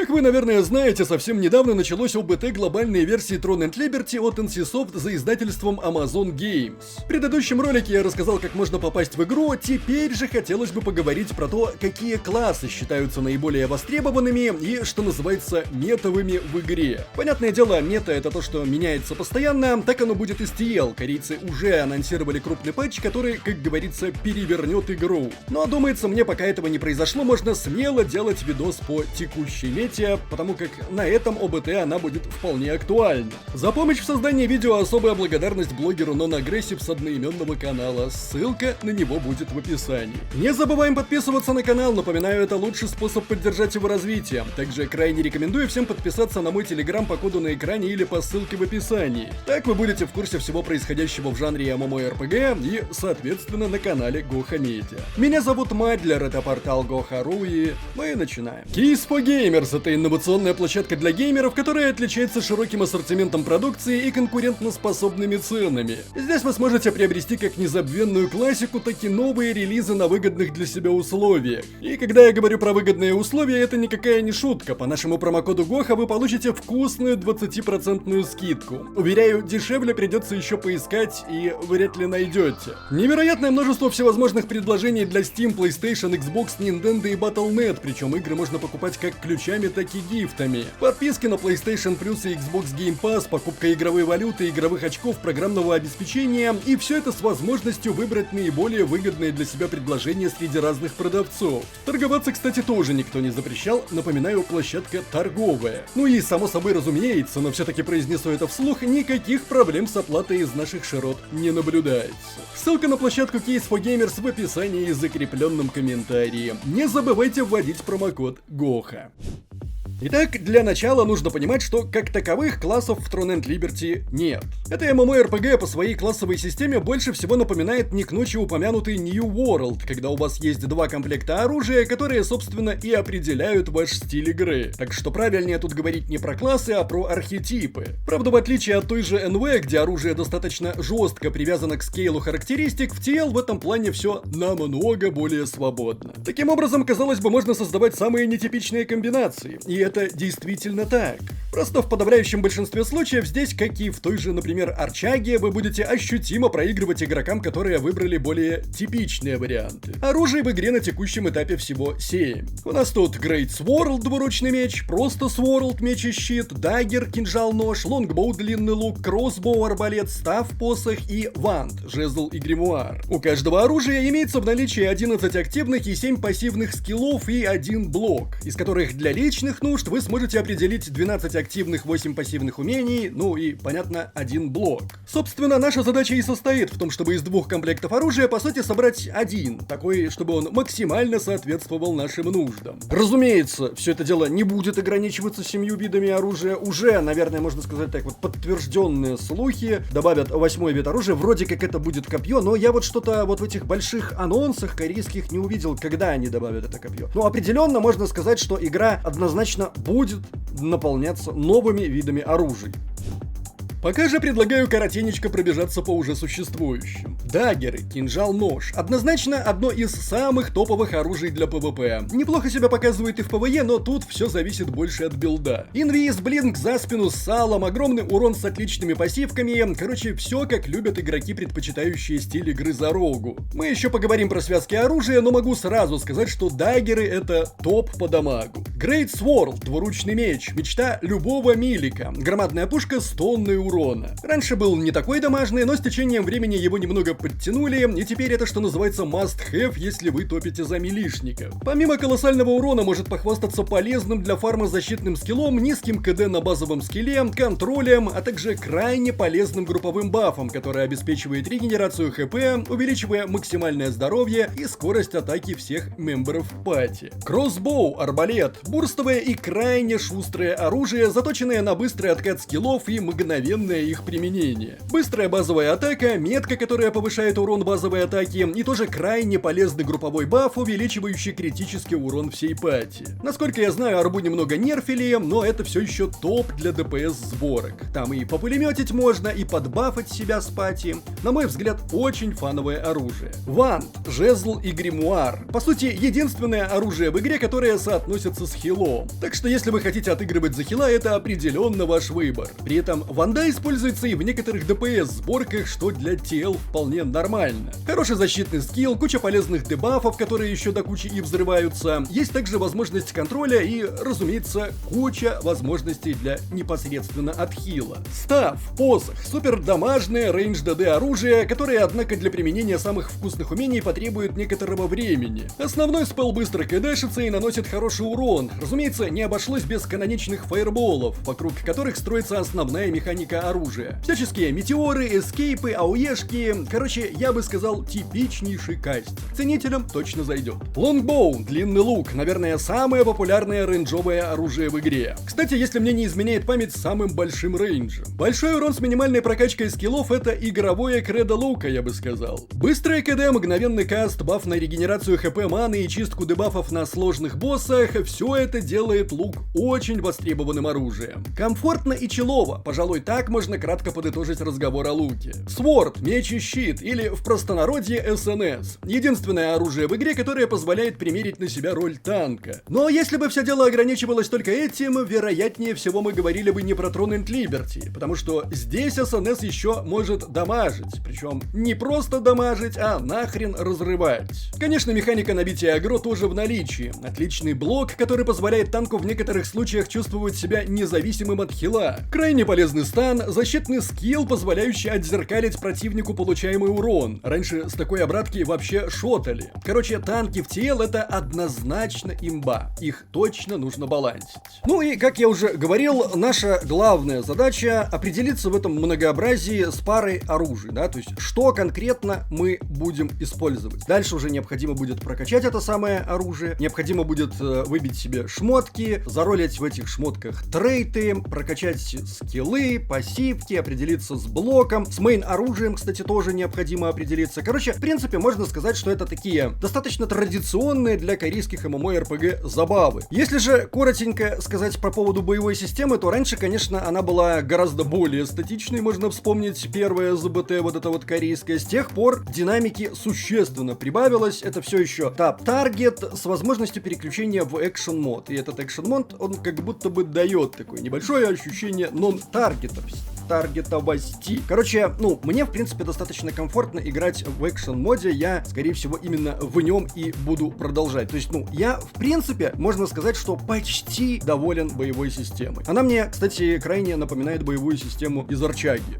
Как вы, наверное, знаете, совсем недавно началось ОБТ глобальной версии Tron and Liberty от NCSoft за издательством Amazon Games. В предыдущем ролике я рассказал, как можно попасть в игру, теперь же хотелось бы поговорить про то, какие классы считаются наиболее востребованными и, что называется, метовыми в игре. Понятное дело, мета — это то, что меняется постоянно, так оно будет и с TL. Корейцы уже анонсировали крупный патч, который, как говорится, перевернет игру. Но, думается мне, пока этого не произошло, можно смело делать видос по текущей мете, потому как на этом ОБТ она будет вполне актуальна. За помощь в создании видео особая благодарность блогеру Non-Aggressive с одноименного канала, ссылка на него будет в описании. Не забываем подписываться на канал, напоминаю, это лучший способ поддержать его развитие. Также крайне рекомендую всем подписаться на мой телеграм по коду на экране или по ссылке в описании. Так вы будете в курсе всего происходящего в жанре MMORPG и, соответственно, на канале Гоха Медиа. Меня зовут Мадлер, это портал Goha.ru, и мы начинаем. Keys for Gamers — это инновационная площадка для геймеров, которая отличается широким ассортиментом продукции и конкурентоспособными ценами. Здесь вы сможете приобрести как незабвенную классику, так и новые релизы на выгодных для себя условиях. И когда я говорю про выгодные условия, это никакая не шутка. По нашему промокоду Гоха вы получите вкусную 20% скидку. Уверяю, дешевле придется еще поискать и вряд ли найдете. Невероятное множество всевозможных предложений для Steam, PlayStation, Xbox, Nintendo и Battle.net, причем игры можно покупать как ключами, так и гифтами. Подписки на PlayStation Plus и Xbox Game Pass, покупка игровой валюты, игровых очков, программного обеспечения, и все это с возможностью выбрать наиболее выгодные для себя предложения среди разных продавцов. Торговаться, кстати, тоже никто не запрещал, напоминаю, площадка торговая. Ну и само собой разумеется, но все-таки произнесу это вслух, никаких проблем с оплатой из наших широт не наблюдается. Ссылка на площадку Keys for Gamers в описании и закрепленном комментарии. Не забывайте вводить промокод GOHA. Итак, для начала нужно понимать, что как таковых классов в Tron and Liberty нет. Это MMORPG по своей классовой системе больше всего напоминает не к ночи упомянутый New World, когда у вас есть два комплекта оружия, которые, собственно, и определяют ваш стиль игры. Так что правильнее тут говорить не про классы, а про архетипы. Правда, в отличие от той же NV, где оружие достаточно жестко привязано к скейлу характеристик, в TL в этом плане все намного более свободно. Таким образом, казалось бы, можно создавать самые нетипичные комбинации. И это действительно так. Просто в подавляющем большинстве случаев здесь, как и в той же, например, Арчаге, вы будете ощутимо проигрывать игрокам, которые выбрали более типичные варианты. Оружие в игре на текущем этапе всего 7. У нас тут Great Sword, двуручный меч, просто Sword, меч и щит, даггер, кинжал, нож, лонгбоу, длинный лук, кроссбоу, арбалет, став, посох и вант, жезл и гримуар. У каждого оружия имеется в наличии 11 активных и 7 пассивных скиллов и 1 блок, из которых для личных нужд вы сможете определить 12 активных, 8 пассивных умений, ну и, понятно, 1 блок. Собственно, наша задача и состоит в том, чтобы из двух комплектов оружия, по сути, собрать один, такой, чтобы он максимально соответствовал нашим нуждам. Разумеется, все это дело не будет ограничиваться 7 видами оружия, уже, наверное, можно сказать так, вот подтвержденные слухи добавят 8-й вид оружия, вроде как это будет копье, но я вот что-то вот в этих больших анонсах корейских не увидел, когда они добавят это копье. Но определенно можно сказать, что игра однозначно будет наполняться новыми видами оружия. Пока же предлагаю коротенечко пробежаться по уже существующим. Даггеры, кинжал, нож. Однозначно одно из самых топовых оружий для ПВП. Неплохо себя показывает и в ПВЕ, но тут все зависит больше от билда. Инвиз, блинк за спину с салом, огромный урон с отличными пассивками. Короче, все как любят игроки, предпочитающие стиль игры за рогу. Мы еще поговорим про связки оружия, но могу сразу сказать, что даггеры это топ по дамагу. Great Sword, двуручный меч, мечта любого милика. Громадная пушка с тонной урона. Раньше был не такой дамажный, но с течением времени его немного подтянули, и теперь это, что называется, must-have, если вы топите за милишников. Помимо колоссального урона может похвастаться полезным для фарма защитным скиллом, низким КД на базовом скилле, контролем, а также крайне полезным групповым бафом, который обеспечивает регенерацию ХП, увеличивая максимальное здоровье и скорость атаки всех мемберов пати. Кроссбоу, арбалет, бурстовое и крайне шустрое оружие, заточенное на быстрый откат скиллов и мгновенное их применение. Быстрая базовая атака, метка, которая повышает урон базовой атаки, и тоже крайне полезный групповой баф, увеличивающий критический урон всей пати. Насколько я знаю, арбу немного нерфили, но это все еще топ для ДПС сборок. Там и популеметить можно, и подбафать себя с пати. На мой взгляд, очень фановое оружие. Вант, жезл и гримуар. По сути, единственное оружие в игре, которое соотносится с хилом. Так что если вы хотите отыгрывать за хила, это определенно ваш выбор. При этом Ванда используется и в некоторых ДПС сборках, что для тел вполне нормально. Хороший защитный скилл, куча полезных дебафов, которые еще до кучи и взрываются. Есть также возможность контроля и, разумеется, куча возможностей для непосредственно отхила. Став, посох, супер дамажное рейндж ДД оружие, которое, однако, для применения самых вкусных умений потребует некоторого времени. Основной спелл быстро кэдэшится и наносит хороший урон. Разумеется, не обошлось без каноничных фаерболов, вокруг которых строится основная механика оружия. Всяческие метеоры, эскейпы, ауешки. Короче, я бы сказал, типичнейший каст. Ценителям точно зайдет. Лонгбоу, длинный лук, наверное, самое популярное рейнджовое оружие в игре. Кстати, если мне не изменяет память, с самым большим рейнджем. Большой урон с минимальной прокачкой скиллов — это игровое кредо лука, я бы сказал. Быстрое КД, мгновенный каст, баф на регенерацию хп, маны и чистку дебафов на сложных боссах — все это делает лук очень востребованным оружием. Комфортно и челово, пожалуй, так можно кратко подытожить разговор о луке. Сворд, меч и щит, или в простонародье СНС. Единственное оружие в игре, которое позволяет примерить на себя роль танка. Но если бы все дело ограничивалось только этим, вероятнее всего мы говорили бы не про Throne and Liberty, потому что здесь СНС еще может дамажить, причем не просто дамажить, а нахрен разрывать. Конечно, механика набития агро тоже в наличии. Отличный блок, который позволяет танку в некоторых случаях чувствовать себя независимым от хила. Крайне полезный стан, защитный скилл, позволяющий отзеркалить противнику получаемый урон. Раньше с такой обратки вообще шотали. Короче, танки в TL — это однозначно имба. Их точно нужно балансить. Ну и, как я уже говорил, наша главная задача — определиться в этом многообразии с парой оружий, да, то есть что конкретно мы будем использовать. Дальше уже необходимо будет прокачать это самое оружие, необходимо будет выбить себе шмотки, заролить в этих шмотках трейты, прокачать скиллы, пассивки, определиться с блоком, с мейн-оружием, кстати, тоже необходимо определиться. Короче, в принципе, можно сказать, что это такие достаточно традиционные для корейских MMORPG забавы. Если же коротенько сказать по поводу боевой системы, то раньше, конечно, она была гораздо более статичной, можно вспомнить первое ЗБТ, вот это вот корейское. С тех пор динамики существенно прибавилось, это все еще тап-таргет с возможностью переключения в экшен мод. И этот экшен мод, он как будто бы дает такое небольшое ощущение таргетовости. Короче, мне, в принципе, достаточно комфортно играть в экшен-моде, я, скорее всего, именно в нем и буду продолжать. То есть, я, в принципе, можно сказать, что почти доволен боевой системой. Она мне, кстати, крайне напоминает боевую систему из Арчаги.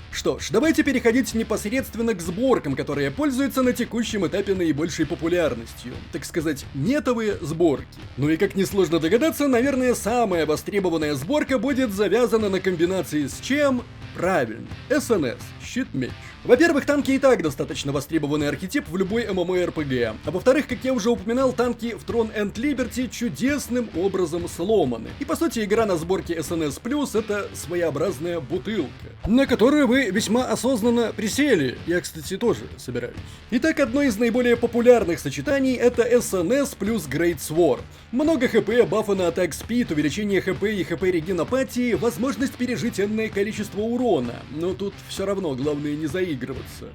Что ж, давайте переходить непосредственно к сборкам, которые пользуются на текущем этапе наибольшей популярностью. Так сказать, метовые сборки. Ну и как несложно догадаться, наверное, самая востребованная сборка будет завязана на комбинации с чем? Правильно, СНС, щит-меч. Во-первых, танки и так достаточно востребованный архетип в любой MMORPG, а во-вторых, как я уже упоминал, танки в Throne and Liberty чудесным образом сломаны. И по сути, игра на сборке СНС Плюс — это своеобразная бутылка, на которую вы весьма осознанно присели. Я, кстати, тоже собираюсь. Итак, одно из наиболее популярных сочетаний — это СНС плюс Great Sword. Много хп, бафы на атак спид, увеличение хп и хп регенопатии, возможность пережить энное количество урона. Но тут все равно главное не заигрываться.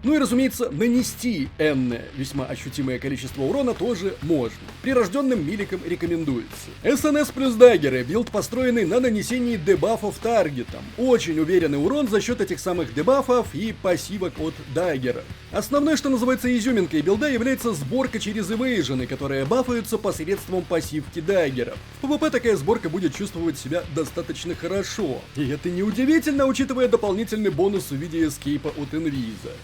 Ну и, разумеется, нанести энное, весьма ощутимое количество урона тоже можно. Прирожденным миликам рекомендуется. СНС плюс даггеры, билд, построенный на нанесении дебафов таргетом. Очень уверенный урон за счет этих самых дебафов и пассивок от даггера. Основной, что называется, изюминкой билда является сборка через эвейжены, которые бафаются посредством пассивки даггеров. В PvP такая сборка будет чувствовать себя достаточно хорошо. И это неудивительно, учитывая дополнительный бонус в виде эскейпа от инвиза.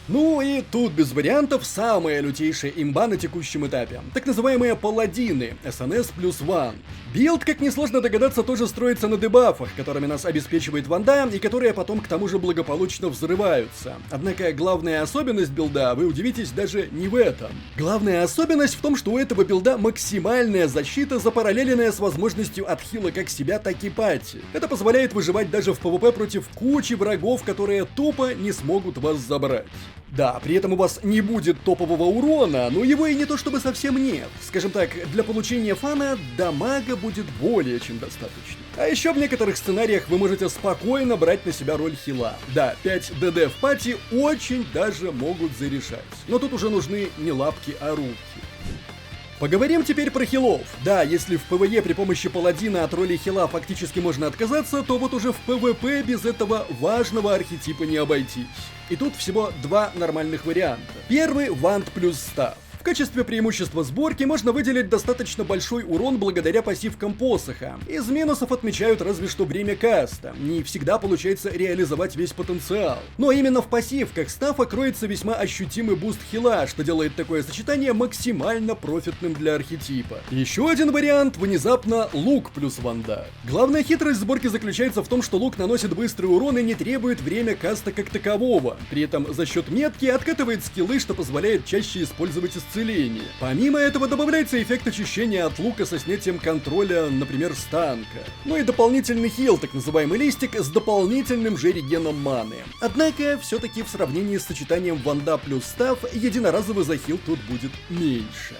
Ну и тут без вариантов самая лютейшая имба на текущем этапе. Так называемые паладины, СНС плюс Ван. Билд, как несложно догадаться, тоже строится на дебафах, которыми нас обеспечивает Ванда, и которые потом к тому же благополучно взрываются. Однако главная особенность билда, вы удивитесь, даже не в этом. Главная особенность в том, что у этого билда максимальная защита, запараллеленная с возможностью отхила как себя, так и пати. Это позволяет выживать даже в PvP против кучи врагов, которые тупо не смогут вас забрать. Да, при этом у вас не будет топового урона, но его и не то чтобы совсем нет. Скажем так, для получения фана дамага будет более чем достаточно. А еще в некоторых сценариях вы можете спокойно брать на себя роль хила. Да, 5 ДД в пати очень даже могут зарешать. Но тут уже нужны не лапки, а руки. Поговорим теперь про хилов. Да, если в ПВЕ при помощи паладина от роли хила фактически можно отказаться, то вот уже в ПВП без этого важного архетипа не обойтись. И тут всего два нормальных варианта. Первый — Вант плюс став. В качестве преимущества сборки можно выделить достаточно большой урон благодаря пассивкам посоха. Из минусов отмечают разве что время каста. Не всегда получается реализовать весь потенциал. Но именно в пассивках стафа кроется весьма ощутимый буст хила, что делает такое сочетание максимально профитным для архетипа. Еще один вариант — внезапно лук плюс ванда. Главная хитрость сборки заключается в том, что лук наносит быстрый урон и не требует время каста как такового. При этом за счет метки откатывает скиллы, что позволяет чаще использовать исцеление. Помимо этого добавляется эффект очищения от лука со снятием контроля, например, с танка. Ну и дополнительный хил, так называемый листик, с дополнительным же регеном маны. Однако, все-таки в сравнении с сочетанием ванда плюс став, единоразовый захил тут будет меньше.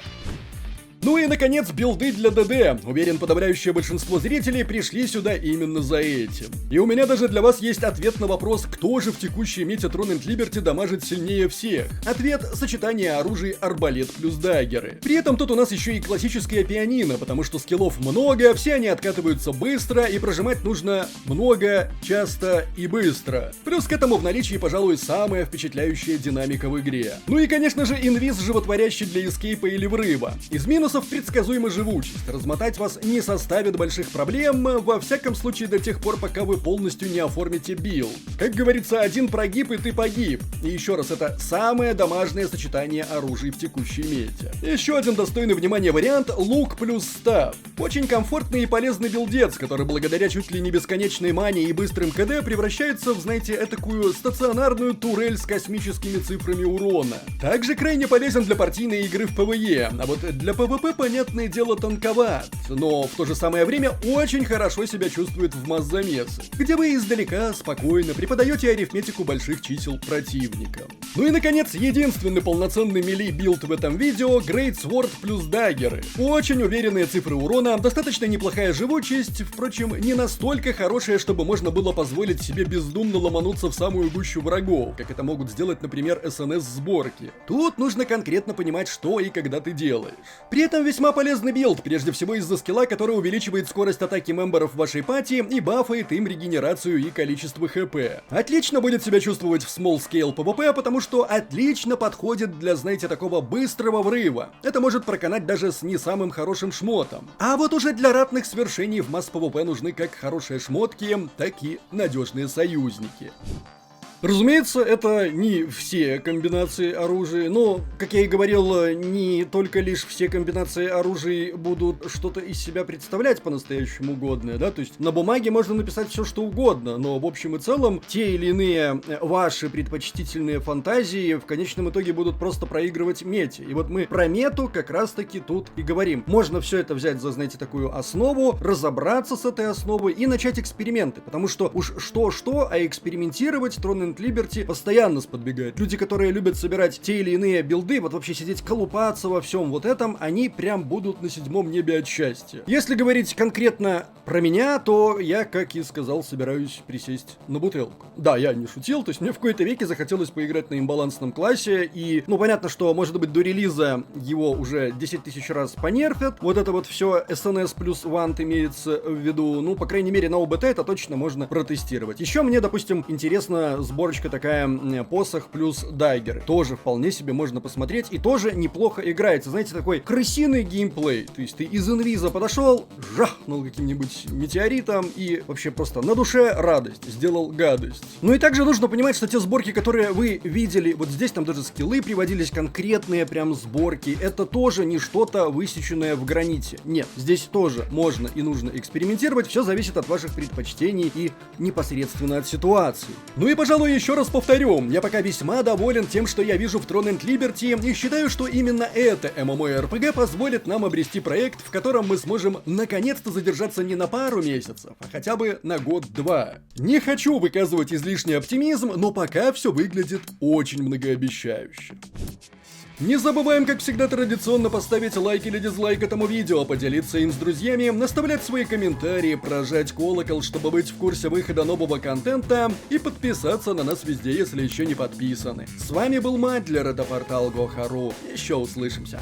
Ну и, наконец, билды для ДД. Уверен, подавляющее большинство зрителей пришли сюда именно за этим. И у меня даже для вас есть ответ на вопрос, кто же в текущей мете Throne and Liberty дамажит сильнее всех. Ответ — сочетание оружий арбалет плюс даггеры. При этом тут у нас еще и классическое пианино, потому что скиллов много, все они откатываются быстро, и прожимать нужно много, часто и быстро. Плюс к этому в наличии, пожалуй, самая впечатляющая динамика в игре. Ну и, конечно же, инвиз, животворящий для эскейпа или врыва. Из минусов предсказуемая живучесть. Размотать вас не составит больших проблем, во всяком случае до тех пор, пока вы полностью не оформите билд. Как говорится, один прогиб и ты погиб. И еще раз, это самое дамажное сочетание оружий в текущей мете. Еще один достойный внимания вариант — лук плюс став. Очень комфортный и полезный билдец, который благодаря чуть ли не бесконечной мане и быстрым КД превращается в, знаете, этакую стационарную турель с космическими цифрами урона. Также крайне полезен для партийной игры в ПВЕ, а вот для ПВП, понятное дело, тонковат, но в то же самое время очень хорошо себя чувствует в масс-замесах, где вы издалека спокойно преподаете арифметику больших чисел противника. Ну и, наконец, единственный полноценный мили-билд в этом видео — Great Sword плюс даггеры. Очень уверенные цифры урона, достаточно неплохая живучесть, впрочем, не настолько хорошая, чтобы можно было позволить себе бездумно ломануться в самую гущу врагов, как это могут сделать, например, СНС-сборки. Тут нужно конкретно понимать, что и когда ты делаешь. При этом весьма полезный билд, прежде всего из-за скилла, который увеличивает скорость атаки мемберов вашей пати и бафает им регенерацию и количество хп. Отлично будет себя чувствовать в small scale PvP, потому что отлично подходит для, знаете, такого быстрого врыва. Это может проканать даже с не самым хорошим шмотом. А вот уже для ратных свершений в масс PvP нужны как хорошие шмотки, так и надежные союзники. Разумеется, это не все комбинации оружия, но, как я и говорил, не только лишь все комбинации оружий будут что-то из себя представлять по-настоящему годное, да, то есть на бумаге можно написать все что угодно, но в общем и целом те или иные ваши предпочтительные фантазии в конечном итоге будут просто проигрывать мете. И вот мы про мету как раз-таки тут и говорим. Можно все это взять за, знаете, такую основу, разобраться с этой основой и начать эксперименты, потому что уж что-что, а экспериментировать Throne and Liberty постоянно сподвигает. Люди, которые любят собирать те или иные билды, вот вообще сидеть колупаться во всем вот этом, они прям будут на седьмом небе от счастья. Если говорить конкретно про меня, то я, как и сказал, собираюсь присесть на бутылку. Да, я не шутил, то есть мне в какой-то веке захотелось поиграть на имбалансном классе, и, ну, понятно, что, может быть, до релиза его уже 10 тысяч раз понерфят. Вот это вот все СНС плюс вант имеется в виду. Ну, по крайней мере, на ОБТ это точно можно протестировать. Еще мне, допустим, интересно сборочка такая посох плюс даггеры. Тоже вполне себе можно посмотреть, и тоже неплохо играется. Знаете, такой крысиный геймплей. То есть ты из инвиза подошел, жахнул каким-нибудь метеоритом, и вообще просто на душе радость, сделал гадость. Ну и также нужно понимать, что те сборки, которые вы видели, вот здесь там даже скиллы приводились, конкретные прям сборки, это тоже не что-то высеченное в граните. Нет, здесь тоже можно и нужно экспериментировать, все зависит от ваших предпочтений и непосредственно от ситуации. Ну и, пожалуй, еще раз повторю, я пока весьма доволен тем, что я вижу в Throne and Liberty, и считаю, что именно это MMORPG позволит нам обрести проект, в котором мы сможем наконец-то задержаться не на пару месяцев, а хотя бы на год-два. Не хочу выказывать излишний оптимизм, но пока все выглядит очень многообещающе. Не забываем, как всегда, традиционно поставить лайк или дизлайк этому видео, поделиться им с друзьями, наставлять свои комментарии, прожать колокол, чтобы быть в курсе выхода нового контента, и подписаться на нас везде, если еще не подписаны. С вами был Мадлер, это портал Go.ru. Еще услышимся.